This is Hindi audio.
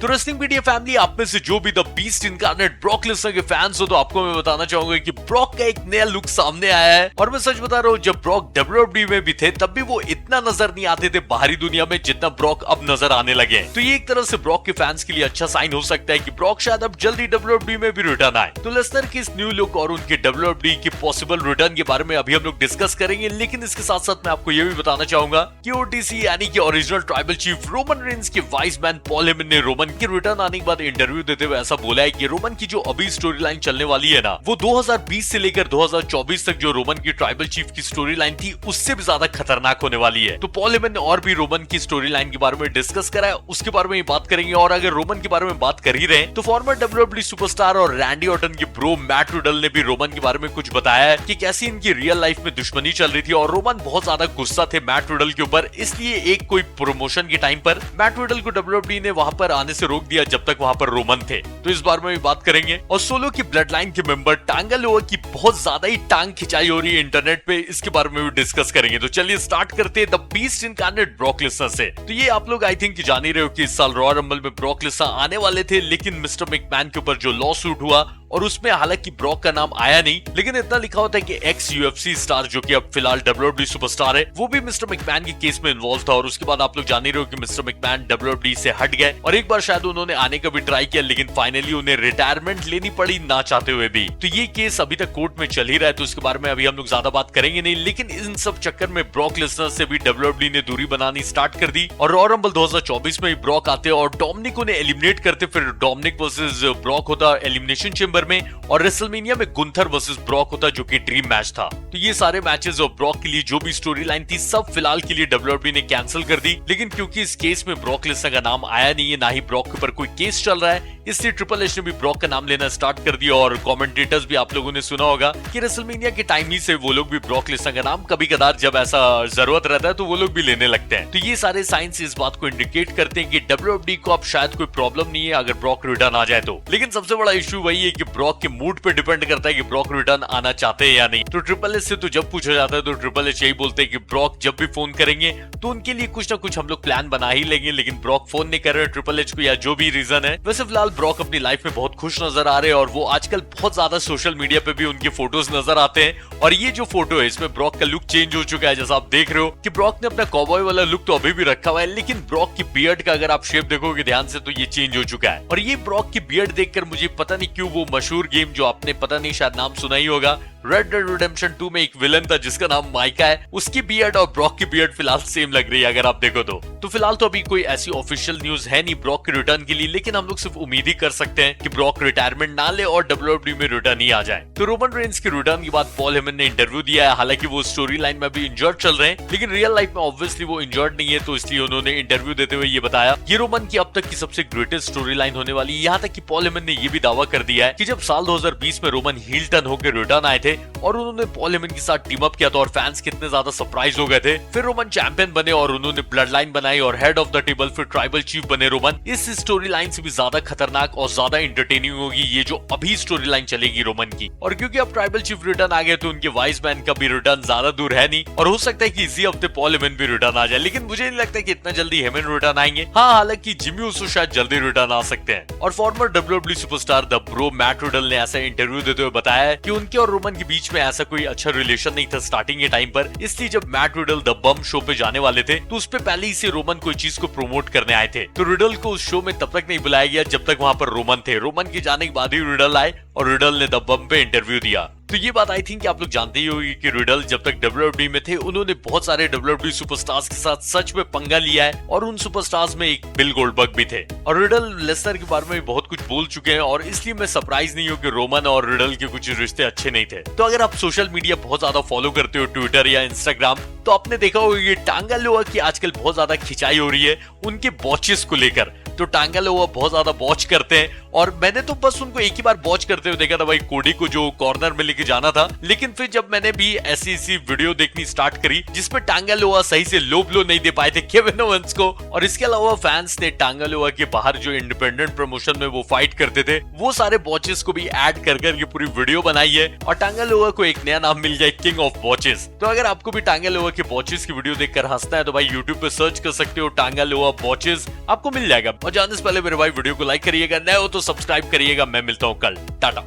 रेसलिंग मीडिया फैमिली, आप में से जो भी the beast incarnate Brock Lesnar के फैंस हो, तो आपको मैं बताना चाहूंगा कि ब्रॉक का एक नया लुक सामने आया है। और मैं सच बता रहा हूँ, जब ब्रॉक WWE में भी थे तब भी वो इतना नजर नहीं आते थे बाहरी दुनिया में जितना ब्रॉक अब नजर आने लगे। तो ये एक तरह से ब्रॉक के फैंस के लिए अच्छा साइन हो सकता है कि ब्रॉक शायद अब जल्दी WWE में भी रिटर्न आए। तो लेसनर की इस न्यू लुक और उनके WWE की पॉसिबल रिटर्न के बारे में अभी हम लोग डिस्कस करेंगे, लेकिन इसके साथ साथ मैं आपको ये भी बताना चाहूंगा कि OTC यानी कि original tribal chief Roman Reigns के वाइस मैन पॉल हेमन ने रोमन के रिटर्न आने के बाद इंटरव्यू देते हुए ऐसा बोला है कि रोमन की जो अभी स्टोरी लाइन चलने वाली है ना, वो 2020 से लेकर 2024 तक जो रोमन की ट्राइबल चीफ की स्टोरी लाइन थी उससे भी ज्यादा खतरनाक होने वाली है। तो पॉल हेमन ने और भी रोमन की स्टोरी लाइन के बारे में डिस्कस करा है, उसके बारे में बात करेंगे। और अगर रोमन के बारे में बात कर ही रहे हैं तो फॉर्मर WWE सुपरस्टार और रैंडी ऑर्टन के ब्रो मैट रिडल ने भी रोमन के बारे में कुछ बताया है कि कैसी इनकी रियल लाइफ में दुश्मनी चल रही थी और रोमन बहुत ज्यादा गुस्सा थे मैट रिडल के ऊपर, इसलिए एक कोई प्रमोशन के टाइम पर मैट रिडल को WWE ने वहां पर आने से रोक दिया जब तक वहां पर रोमन थे। तो इस बारे में भी बात करेंगे। और सोलो की ब्लड लाइन के मेंबर टांगा लोआ की बहुत ज्यादा ही टांग खिंचाई हो रही है इंटरनेट पे, इसके बारे में भी डिस्कस करेंगे। तो चलिए स्टार्ट करते हैं the beast incarnate Brock Lesnar से। तो ये आप लोग आई थिंक जान ही रहे हो कि इस साल रॉयल रंबल में ब्रॉक लेसनर आने वाले थे, लेकिन मिस्टर मैकमैन के ऊपर जो लॉ सूट हुआ और उसमें हालांकि ब्रॉक का नाम आया नहीं, लेकिन इतना लिखा होता है कि एक्स UFC स्टार जो कि अब फिलहाल WWE सुपरस्टार है, वो भी मिस्टर मैकमैन के केस में इन्वॉल्व था। और उसके बाद आप लोग जान ही रहे हो कि मिस्टर मैकमैन WWE से हट गए और एक बार शायद उन्होंने आने का भी ट्राई किया, लेकिन फाइनली उन्हें रिटायरमेंट लेनी पड़ी ना चाहते हुए भी। तो ये केस अभी तक कोर्ट में चल ही रहा है, तो उसके बारे में अभी हम लोग ज्यादा बात करेंगे नहीं। लेकिन इन सब चक्कर में ब्रॉक लेसनर से भी WWE ने दूरी बनानी स्टार्ट कर दी और रॉयल रंबल 2024 में ब्रॉक आते और डोमिनिक उन्हें एलिमिनेट करते। फिर डोमिनिक वर्सेस ब्रॉक होता एलिमिनेशन चेंबर में और रेसलमेनिया में गुंथर वर्सेस ब्रॉक होता जो कि ड्रीम मैच था। तो ये सारे मैचेस और ब्रॉक के लिए जो भी स्टोरी लाइन थी सब फिलहाल के लिए WWE ने कैंसिल कर दी। लेकिन क्योंकि इस केस में ब्रॉक लेसनर का नाम आया नहीं है, ना ही ब्रॉक के ऊपर कोई केस चल रहा है, इसलिए ट्रिपल एच ने भी ब्रॉक का नाम लेना स्टार्ट कर दिया। और कमेंटेटर्स भी आप लोगों ने सुना होगा कि रेसलमेनिया के टाइम ही से वो लोग भी ब्रॉक लेसनर का नाम कभी कदार जब ऐसा जरूरत रहता है तो वो लोग भी लेने लगते हैं। तो ये सारे साइंस इस बात को इंडिकेट करते हैं कि WWE को अब शायद कोई प्रॉब्लम नहीं है अगर ब्रॉक रिटर्न आ जाए तो। लेकिन सबसे बड़ा इश्यू वही है कि ब्रॉक के मूड पे डिपेंड करता है कि ब्रॉक रिटर्न आना चाहते हैं या नहीं। तो ट्रिपल एच से तो जब पूछा जाता है तो ट्रिपल एच यही बोलते हैं कि ब्रॉक जब भी फोन करेंगे तो उनके लिए कुछ ना कुछ हम लोग प्लान बना ही लेंगे, लेकिन ब्रॉक फोन नहीं कर रहे ट्रिपल एच को या जो भी रीजन है। वैसे फिलहाल ब्रॉक अपनी लाइफ में बहुत खुश नजर आ रहे हैं और वो आजकल बहुत ज्यादा सोशल मीडिया पे भी उनके फोटोज नजर आते हैं। और ये जो फोटो है इसमें ब्रॉक का लुक चेंज हो चुका है, जैसा आप देख रहे हो कि ब्रॉक ने अपना कॉबॉय वाला लुक तो अभी भी रखा हुआ है, लेकिन ब्रॉक की बियर्ड का अगर आप शेप देखोगे ध्यान से तो ये चेंज हो चुका है। और ये ब्रॉक की बियर्ड देखकर मुझे पता नहीं क्यों वो मशहूर गेम जो आपने पता नहीं शायद नाम सुना ही होगा, रेड डेड रिडेम्पशन 2 में एक विलन था जिसका नाम माइका है, उसकी बियर्ड और ब्रॉक की बियर्ड फिलहाल सेम लग रही है अगर आप देखो तो फिलहाल तो अभी कोई ऐसी ऑफिशियल न्यूज है नहीं ब्रॉक के रिटर्न के लिए, लेकिन हम लोग सिर्फ उम्मीद ही कर सकते हैं कि ब्रॉक रिटायरमेंट ना ले और WWE में रिटर्न ही आ जाए। तो रोमन रेंस के रिटर्न के बाद पॉल हेमन ने इंटरव्यू दिया है। हालांकि वो स्टोरी लाइन में भी इंजर्ड चल रहे हैं, लेकिन रियल लाइफ में ऑब्वियसली वो इंजर्ड नहीं है, तो इसलिए उन्होंने इंटरव्यू देते हुए ये बताया ये रोमन की अब तक की सबसे ग्रेटेस्ट स्टोरी लाइन होने वाली है। यहाँ तक कि पॉल हेमन ने ये भी दावा कर दिया है कि जब साल 2020 में रोमन हील टर्न होकर रिटर्न आए थे और उन्होंने पॉल हेमन के साथ टीम अप किया था और फैंस कितने ज्यादा सरप्राइज हो गए थे। फिर रोमन चैंपियन बने और उन्होंने ब्लड लाइन बनाई और हेड ऑफ द टेबल फिर ट्राइबल चीफ बने रोमन। इस स्टोरी लाइन से भी ज्यादा खतरनाक और ज्यादा एंटरटेनिंग होगी ये जो अभी स्टोरी लाइन चलेगी रोमन की। और क्योंकि अब ट्राइबल चीफ रिटर्न आ गए तो उनके वाइस मैन का भी रिटर्न ज्यादा दूर है नहीं और हो सकता है कि इसी हफ्ते पॉल हेमन भी रिटर्न आ जाए, लेकिन मुझे नहीं लगता कि इतना जल्दी हेमन रिटर्न आएंगे। हाँ, हालांकि जिमी ऊसो शायद जल्दी रिटर्न आ सकते हैं। और farmer WWE superstar the bro Matt Riddle ने ऐसा इंटरव्यू देते हुए बताया कि उनके और रोमन के बीच में ऐसा कोई अच्छा रिलेशन नहीं था स्टार्टिंग के टाइम पर, इसलिए जब Matt Riddle the bomb show पे जाने वाले थे तो उस पे पहले ही से रोमन कोई चीज को प्रमोट करने आए थे। तो रिडल को उस शो में तब तक नहीं बुलाया गया जब तक वहां पर रोमन थे। रोमन के जाने के बाद ही रिडल आए और रिडल ने द बम पे इंटरव्यू दिया। तो ये बात आई थिंक आप लोग जानते ही होंगे कि रिडल जब तक WWE में थे उन्होंने बहुत सारे WWE सुपरस्टार्स के साथ सच में पंगा लिया है और उन सुपरस्टार्स में एक बिल गोल्डबर्ग भी थे। और रिडल लेसनर के बारे में बहुत कुछ बोल चुके हैं और इसलिए मैं सरप्राइज नहीं हूँ कि रोमन और रिडल के कुछ रिश्ते अच्छे नहीं थे। तो अगर आप सोशल मीडिया बहुत ज्यादा फॉलो करते हो ट्विटर या इंस्टाग्राम, तो आपने देखा होगा ये टांगा लोआ की आजकल बहुत ज्यादा खिंचाई हो रही है उनके बॉचेस को लेकर। तो टांगा लोआ बहुत ज्यादा बॉच करते हैं और मैंने तो बस उनको एक ही बार वॉच करते हुए देखा था भाई, कोडी को जो कॉर्नर में लेके जाना था। लेकिन फिर जब मैंने भी ऐसी वीडियो देखनी स्टार्ट करी जिसमें टांगालोआ सही से लो ब्लो नहीं दे पाए थे केविन ओवेंस को, और इसके अलावा फैंस ने टांगालोआ के बाहर जो इंडिपेंडेंट प्रमोशन में वो फाइट करते थे वो सारे वॉचेस को भी ऐड कर ये पूरी वीडियो बनाई है, और टांगालोआ को एक नया नाम मिल गया, किंग ऑफ वॉचेस। तो अगर आपको भी टांगालोआ के वॉचेस की वीडियो देखकर हंसना है तो भाई यूट्यूब पे सर्च कर सकते हो टांगालोआ वॉचेस, आपको मिल जाएगा। और जाने से पहले मेरे भाई वीडियो को लाइक करिएगा, नए हो तो सब्सक्राइब करिएगा। मैं मिलता हूं कल, टाटा।